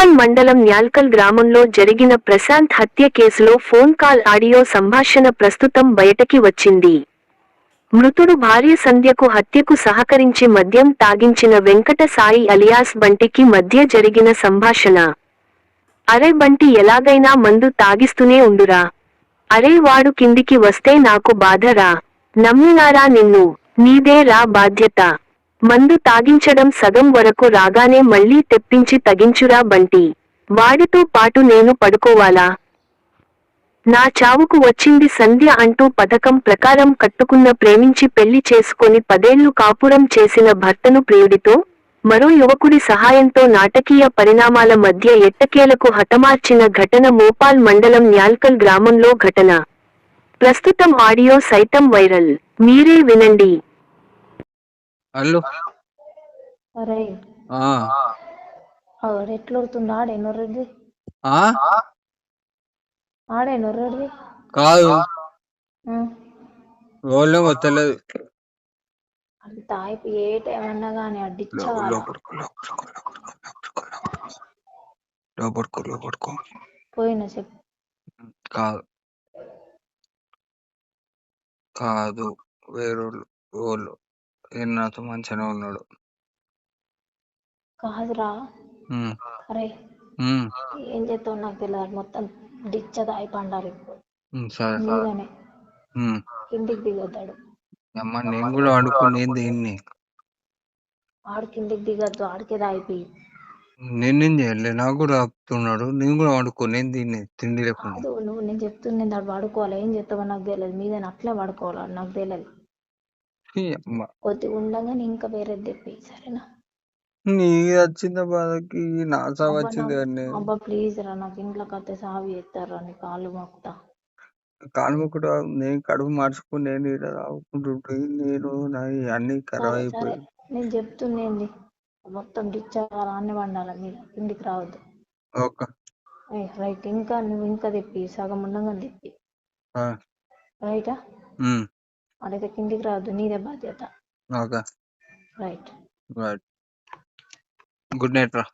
మోపాల్ మండలం న్యాల్కల్ గ్రామంలో జరిగిన ప్రశాంత్ హత్య కేసులో ఫోన్ కాల్ ఆడియో సంభాషణ ప్రస్తుతం బయటకి వచ్చింది. మృతుడు భార్య సంధ్యకు హత్యకు సహకరించి మద్యం తాగించిన వెంకట సాయి అలియాస్ బంటికి మధ్య జరిగిన సంభాషణ. అరే బంటి, ఎలాగైనా మందు తాగిస్తూనే ఉండురా. అరే వాడు కిందికి వస్తే నాకు బాధరా. నమ్మినారా నిన్ను, నీదే రా బాధ్యత. మందు తాగించడం సగం వరకు రాగానే మళ్ళీ తెప్పించి తగించురా బంటి. వాడితో పాటు నేను పడుకోవాలా? నా చావుకు వచ్చింది సంధ్య అంటూ పథకం ప్రకారం కట్టుకున్న ప్రేమించి పెళ్లి చేసుకొని 10 ఏళ్లు కాపురం చేసిన భర్తను ప్రియుడితో, మరో యువకుడి సహాయంతో నాటకీయ పరిణామాల మధ్య ఎట్టకేలకు హతమార్చిన ఘటన మోపాల్ మండలం న్యాల్కల్ గ్రామంలో ఘటన. ప్రస్తుతం ఆడియో సైతం వైరల్. మీరే వినండి. హలో అరే ఆ ఎట్లొడుతుందా ఆడేనొర్రది ఆ ఆడేనొర్రది కాదు రోలేమో తెలియదు. అది తాయిపు ఏ టైం అన్నా కానీ అడ్డిచ్చవాల పోయిన చెప్పు. కాదు కాదు వేరోళ్ళు వాళ్ళు నాతో మంచిగానే ఉన్నాడు. కాదురా, అరే ఏం చేస్తావు నాకు తెలియదు. మొత్తం డిచ్చ తాయి పండాలి ఇప్పుడు. మీదనే కిందికి దిగొద్దాడు. అమ్మ నేను కూడా అనుకునేది దీన్ని. ఆడు కిందికి దిగొద్దు, ఆడికే తాయిపోయి. నేనేం చేయలే, నాకు కూడా ఆపుతున్నాడు. నేను కూడా అనుకునేది దీన్ని తిండి లేకుండా. నువ్వు నేను చెప్తుంది ఆడు పడుకోవాలి. ఏం చేస్తావో నాకు తెలియదు. మీదని అట్లా పడుకోవాలి, నాకు తెలియదు. కొద్దిగా ఉండగానే ఇంకా వేరేది తెప్పి, సరేనా? నీ వచ్చింద బాధకి నా సాగు వచ్చింది కానీ. అబ్బా ప్లీజ్ రా, నాకు ఇంట్లో కత్తే సాగు చేస్తారా నీ కాళ్ళు మొక్కుతా. కాలు మొక్కుడు నేను కడుపు మార్చుకుని నేను ఇక్కడ తాగుకుంటుంటే నేను అన్ని ఖరాబ్ అయిపోయి. నేను చెప్తుండేంది, మొత్తం డిచ్చాలి, అన్ని వండాలి, మీరు ఇంటికి రావద్దు. Okay right. ఇంకా నువ్వు ఇంకా తెప్పి, సగం ఉండగా తెప్పి, రైటా? అడైతే కిందికి రావద్దు, నీదే బాధ్యత. Okay right. Right. Good night రా.